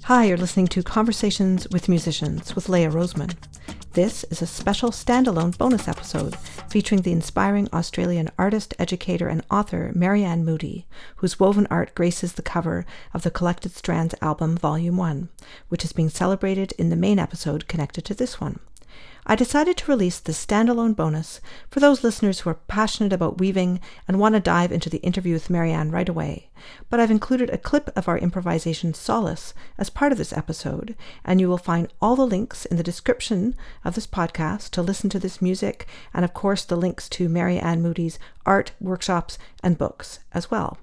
Hi, you're listening to Conversations with Musicians with Leah Roseman. This is a special standalone bonus episode featuring the inspiring Australian artist, educator, and author Maryanne Moodie, whose woven art graces the cover of the Collected Strands album Volume 1, which is being celebrated in the main episode connected to this one. I decided to release this standalone bonus for those listeners who are passionate about weaving and want to dive into the interview with Maryanne right away, but I've included a clip of our improvisation Solace as part of this episode, and you will find all the links in the description of this podcast to listen to this music, and of course the links to Maryanne Moodie's art, workshops, and books as well.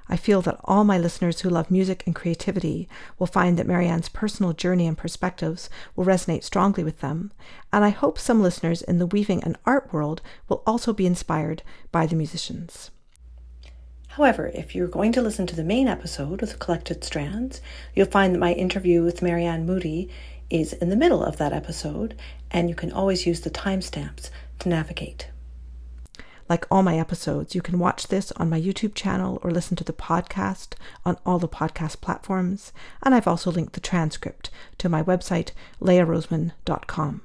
I feel that all my listeners who love music and creativity will find that Maryanne's personal journey and perspectives will resonate strongly with them, and I hope some listeners in the weaving and art world will also be inspired by the musicians. However, if you're going to listen to the main episode of the Collected Strands, you'll find that my interview with Maryanne Moodie is in the middle of that episode, and you can always use the timestamps to navigate. Like all my episodes, you can watch this on my YouTube channel or listen to the podcast on all the podcast platforms, and I've also linked the transcript to my website, leahroseman.com.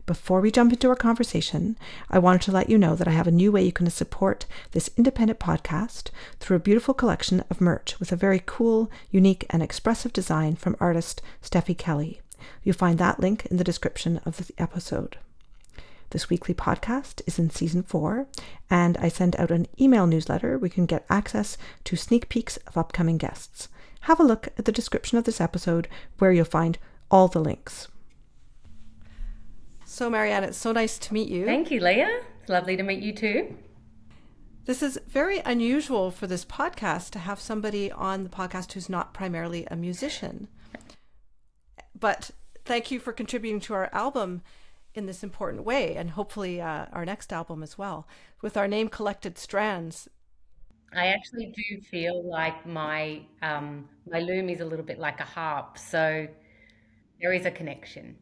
Before we jump into our conversation, I wanted to let you know that I have a new way you can support this independent podcast through a beautiful collection of merch with a very cool, unique, and expressive design from artist Steffi Kelly. You'll find that link in the description of the episode. This weekly podcast is in season 4, and I send out an email newsletter where you can get access to sneak peeks of upcoming guests. Have a look at the description of this episode where you'll find all the links. So Maryanne, it's so nice to meet you. Thank you, Leah. It's lovely to meet you too. This is very unusual for this podcast to have somebody on the podcast who's not primarily a musician. But thank you for contributing to our album in this important way, and hopefully our next album as well, with our name Collected Strands. I actually do feel like my loom is a little bit like a harp, so there is a connection.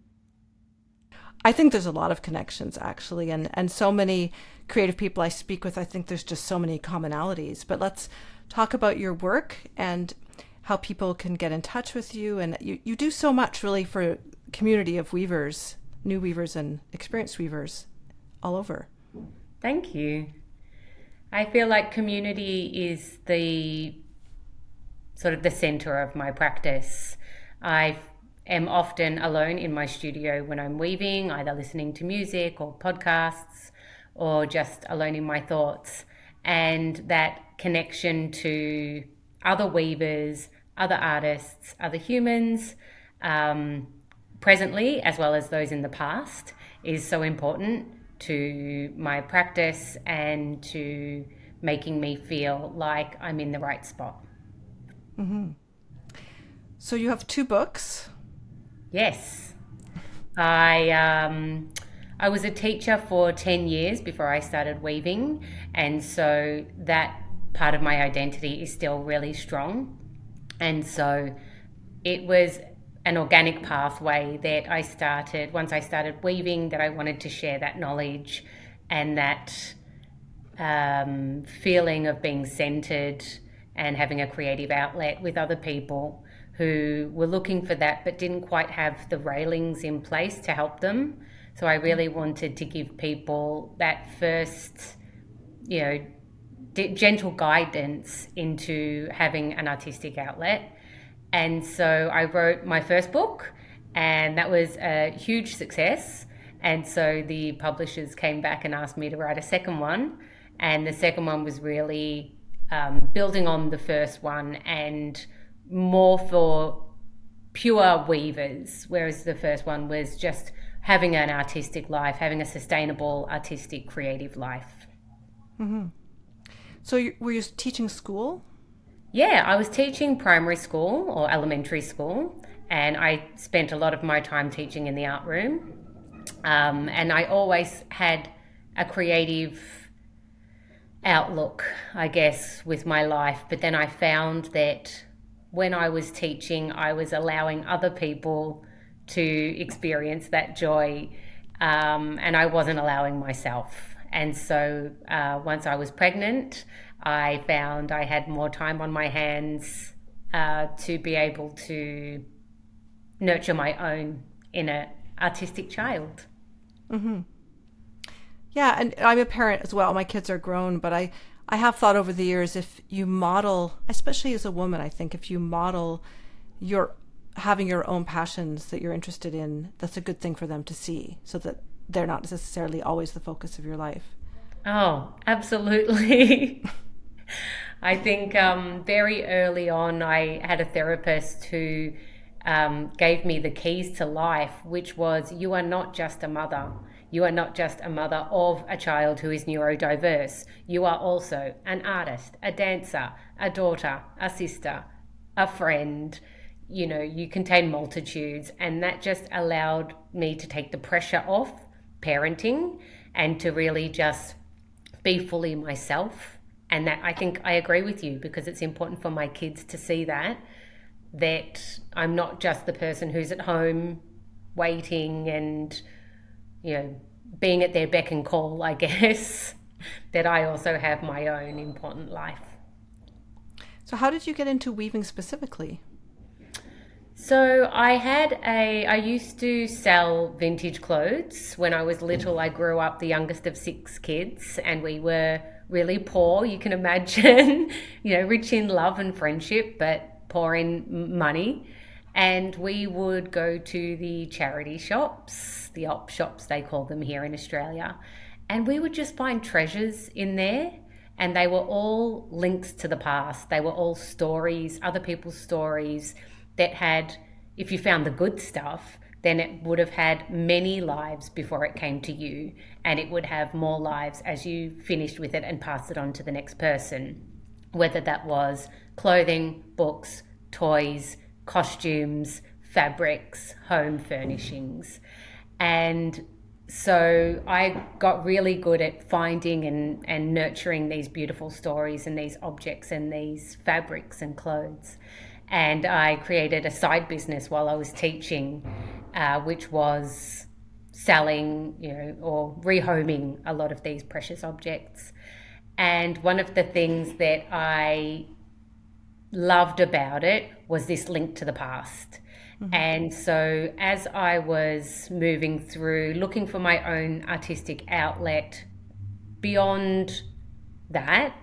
I think there's a lot of connections actually, and so many creative people I speak with, I think there's just so many commonalities. But let's talk about your work and how people can get in touch with you, and you do so much really for a community of weavers, new weavers and experienced weavers all over. Thank you. I feel like community is the sort of the center of my practice. I am often alone in my studio when I'm weaving, either listening to music or podcasts or just alone in my thoughts. And that connection to other weavers, other artists, other humans, presently as well as those in the past, is so important to my practice and to making me feel like I'm in the right spot. Mm-hmm. So you have 2 books. Yes. I was a teacher for 10 years before I started weaving, and so that part of my identity is still really strong. And so it was an organic pathway that I started once I started weaving, that I wanted to share that knowledge and that feeling of being centered and having a creative outlet with other people who were looking for that but didn't quite have the railings in place to help them. So I really wanted to give people that first, gentle guidance into having an artistic outlet. And so I wrote my first book, and that was a huge success. And so the publishers came back and asked me to write a second one. And the second one was really building on the first one and more for pure weavers, whereas the first one was just having an artistic life, having a sustainable, artistic, creative life. So were you teaching school? Yeah, I was teaching primary school or elementary school, and I spent a lot of my time teaching in the art room. And I always had a creative outlook, I guess, with my life. But then I found that when I was teaching, I was allowing other people to experience that joy, and I wasn't allowing myself. And so once I was pregnant, I found I had more time on my hands to be able to nurture my own inner artistic child. Yeah, and I'm a parent as well. My kids are grown, but I have thought over the years, if you model, especially as a woman, I think if you model your having your own passions that you're interested in, that's a good thing for them to see, so that they're not necessarily always the focus of your life. Oh, absolutely. I think very early on, I had a therapist who gave me the keys to life, which was you are not just a mother. You are not just a mother of a child who is neurodiverse. You are also an artist, a dancer, a daughter, a sister, a friend. You know, you contain multitudes. And that just allowed me to take the pressure off parenting and to really just be fully myself. And that, I think I agree with you, because it's important for my kids to see that I'm not just the person who's at home waiting and, you know, being at their beck and call, I guess, that I also have my own important life. So how did you get into weaving specifically? So I used to sell vintage clothes. When I was little, I grew up the youngest of 6 kids, and we were really poor, you can imagine, rich in love and friendship, but poor in money. And we would go to the charity shops, the op shops they call them here in Australia, and we would just find treasures in there. And they were all links to the past. They were all stories, other people's stories that had, if you found the good stuff, then it would have had many lives before it came to you, and it would have more lives as you finished with it and passed it on to the next person, whether that was clothing, books, toys, costumes, fabrics, home furnishings. And so I got really good at finding and nurturing these beautiful stories and these objects and these fabrics and clothes. And I created a side business while I was teaching, which was selling, or rehoming a lot of these precious objects. And one of the things that I loved about it was this link to the past. Mm-hmm. And so as I was moving through looking for my own artistic outlet beyond that,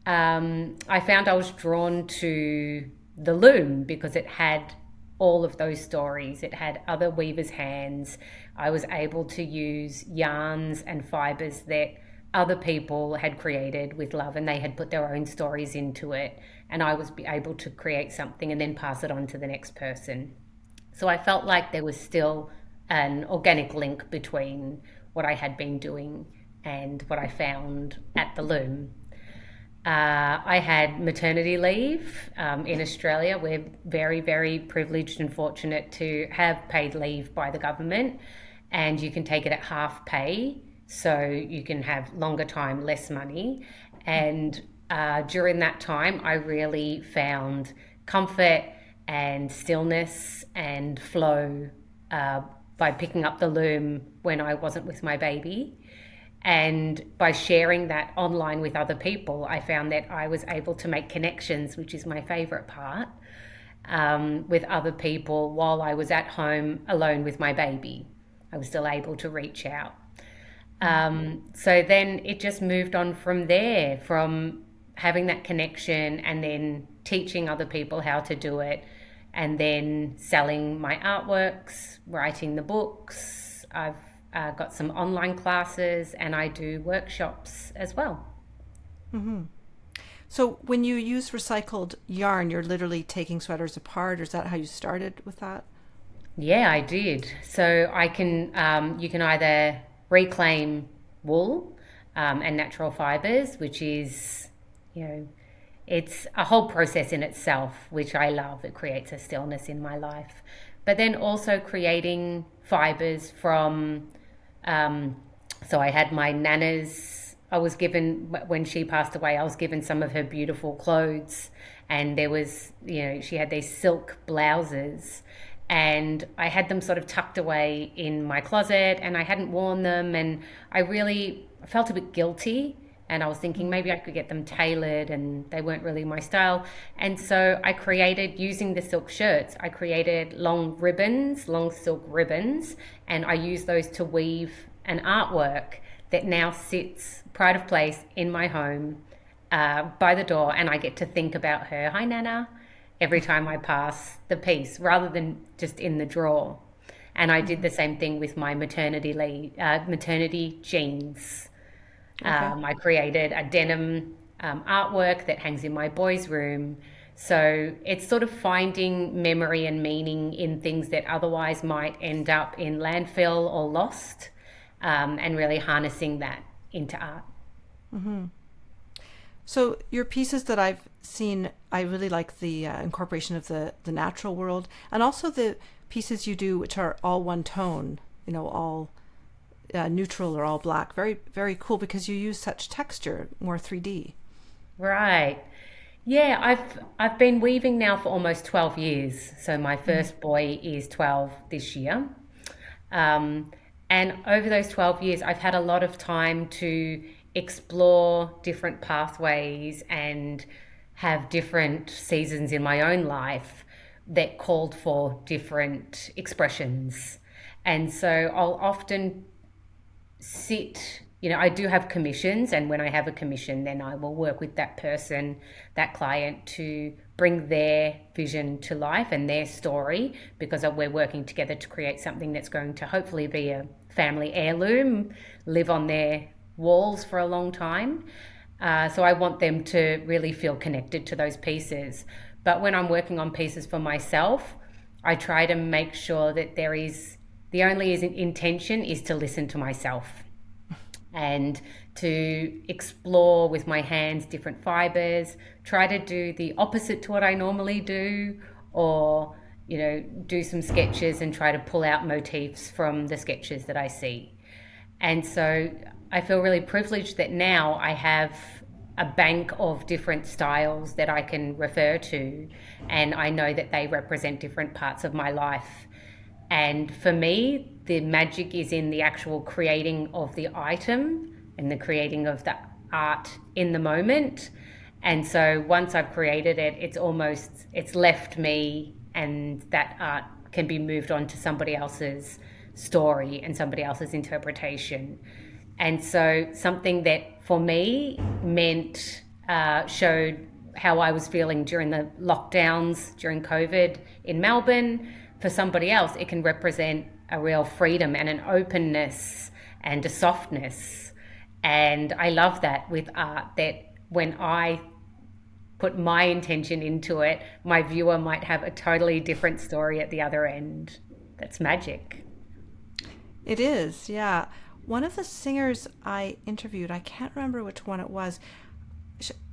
I found I was drawn to the loom because it had all of those stories. It had other weavers' hands. I was able to use yarns and fibers that other people had created with love, and they had put their own stories into it, and I was able to create something and then pass it on to the next person. So I felt like there was still an organic link between what I had been doing and what I found at the loom. I had maternity leave in Australia. We're very, very privileged and fortunate to have paid leave by the government, and you can take it at half pay, so you can have longer time, less money. And during that time, I really found comfort and stillness and flow by picking up the loom when I wasn't with my baby. And by sharing that online with other people, I found that I was able to make connections, which is my favorite part, with other people while I was at home alone with my baby. I was still able to reach out. So then it just moved on from there, from having that connection and then teaching other people how to do it, and then selling my artworks, writing the books. I've got some online classes, and I do workshops as well. Mm-hmm. So when you use recycled yarn, you're literally taking sweaters apart, or is that how you started with that? Yeah, I did. So you can either reclaim wool and natural fibers, which is, you know, it's a whole process in itself, which I love. It creates a stillness in my life. But then also creating fibers from, um, so I had my nana's, I was given, when she passed away, I was given some of her beautiful clothes. And there was, she had these silk blouses and I had them sort of tucked away in my closet and I hadn't worn them and I really felt a bit guilty and I was thinking maybe I could get them tailored and they weren't really my style. And so I created, using the silk shirts, I created long ribbons, long silk ribbons, and I used those to weave an artwork that now sits pride of place in my home by the door, and I get to think about her, hi Nana, every time I pass the piece rather than just in the drawer. And I did the same thing with my maternity jeans. Okay. I created a denim artwork that hangs in my boys' room. So it's sort of finding memory and meaning in things that otherwise might end up in landfill or lost, and really harnessing that into art. So your pieces that I've seen, I really like the incorporation of the natural world, and also the pieces you do, which are all one tone, all neutral or all black. Very, very cool because you use such texture, more 3D. Right. Yeah, I've been weaving now for almost 12 years. So my first boy is 12 this year. Um, and over those 12 years, I've had a lot of time to explore different pathways and have different seasons in my own life that called for different expressions. And so I'll often I do have commissions, and when I have a commission, then I will work with that person, that client, to bring their vision to life and their story, because we're working together to create something that's going to hopefully be a family heirloom, live on their walls for a long time. So I want them to really feel connected to those pieces. But when I'm working on pieces for myself, I try to make sure that the only intention is to listen to myself and to explore with my hands different fibers, try to do the opposite to what I normally do, or do some sketches and try to pull out motifs from the sketches that I see. And so I feel really privileged that now I have a bank of different styles that I can refer to, and I know that they represent different parts of my life. And for me, the magic is in the actual creating of the item and the creating of the art in the moment. And so once I've created it, it's left me, and that art can be moved on to somebody else's story and somebody else's interpretation. And so something that for me showed how I was feeling during the lockdowns during COVID in Melbourne, for somebody else, it can represent a real freedom and an openness and a softness. And I love that with art, that when I put my intention into it, my viewer might have a totally different story at the other end. That's magic. It is, yeah. One of the singers I interviewed, I can't remember which one it was.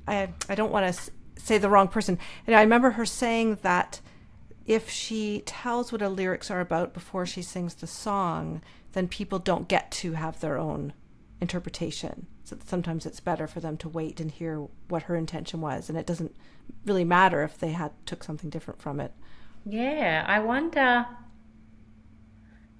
I don't want to say the wrong person. And I remember her saying that if she tells what her lyrics are about before she sings the song, then people don't get to have their own interpretation. So sometimes it's better for them to wait and hear what her intention was, and it doesn't really matter if they took something different from it. Yeah, I wonder,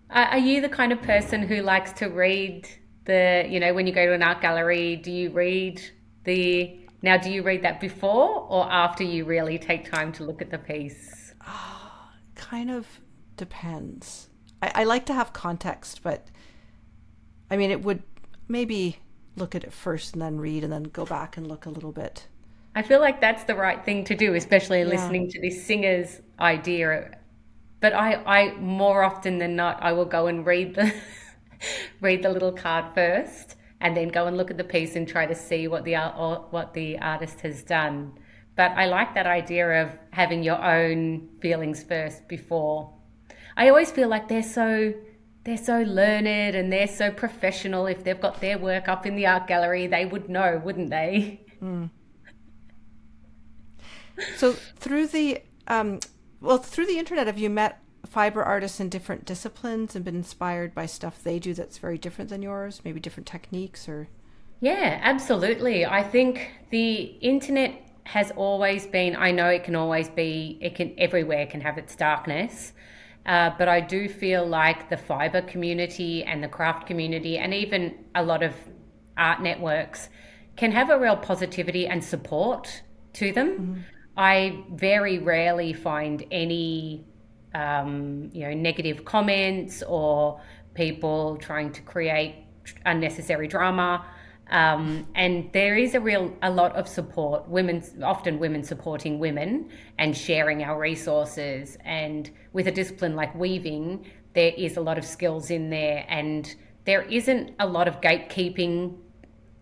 are you the kind of person who likes to read when you go to an art gallery, do you read that before or after you really take time to look at the piece? Kind of depends. I like to have context, but I mean, it would maybe look at it first and then read and then go back and look a little bit. I feel like that's the right thing to do, especially Yeah. listening to this singer's idea. But I more often than not, I will go and read the read the little card first and then go and look at the piece and try to see what the artist has done. But I like that idea of having your own feelings first before. I always feel like they're so learned and they're so professional. If they've got their work up in the art gallery, they would know, wouldn't they? Mm. So through the internet, have you met fiber artists in different disciplines and been inspired by stuff they do that's very different than yours, maybe different techniques or? Yeah, absolutely. I think the internet has always been, I know it can everywhere can have its darkness. But I do feel like the fiber community and the craft community and even a lot of art networks can have a real positivity and support to them. Mm-hmm. I very rarely find any negative comments or people trying to create unnecessary drama. And there is a lot of support, often women supporting women and sharing our resources. And with a discipline like weaving, there is a lot of skills in there, and there isn't a lot of gatekeeping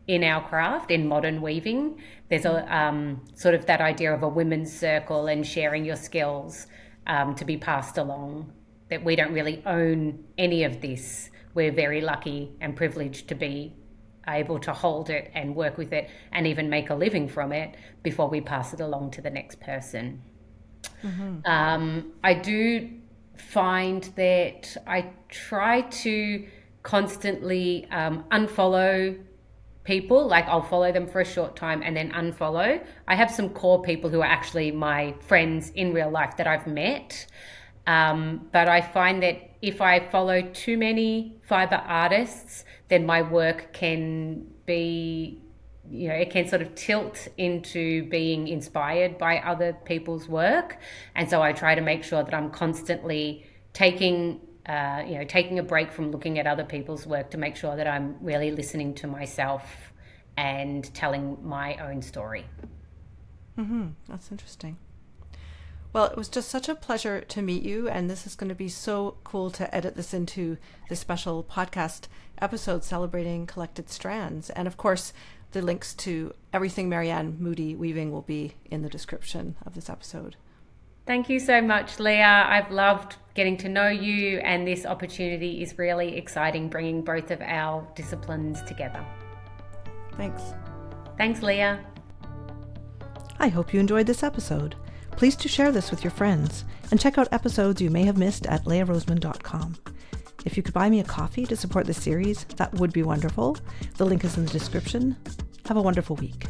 in our craft in modern weaving. There's a sort of that idea of a women's circle and sharing your skills to be passed along, that we don't really own any of this. We're very lucky and privileged to be able to hold it and work with it and even make a living from it before we pass it along to the next person. Mm-hmm. I do find that I try to constantly unfollow people. Like, I'll follow them for a short time and then unfollow. I have some core people who are actually my friends in real life that I've met. But I find that if I follow too many fiber artists, then my work can be, it can sort of tilt into being inspired by other people's work. And so I try to make sure that I'm constantly taking a break from looking at other people's work to make sure that I'm really listening to myself and telling my own story. Mm-hmm. That's interesting. Well, it was just such a pleasure to meet you, and this is going to be so cool to edit this into this special podcast episode celebrating Collected Strands. And of course, the links to everything Maryanne Moodie weaving will be in the description of this episode. Thank you so much, Leah. I've loved getting to know you, and this opportunity is really exciting, bringing both of our disciplines together. Thanks. Thanks, Leah. I hope you enjoyed this episode. Please do share this with your friends and check out episodes you may have missed at leahroseman.com. If you could buy me a coffee to support this series, that would be wonderful. The link is in the description. Have a wonderful week.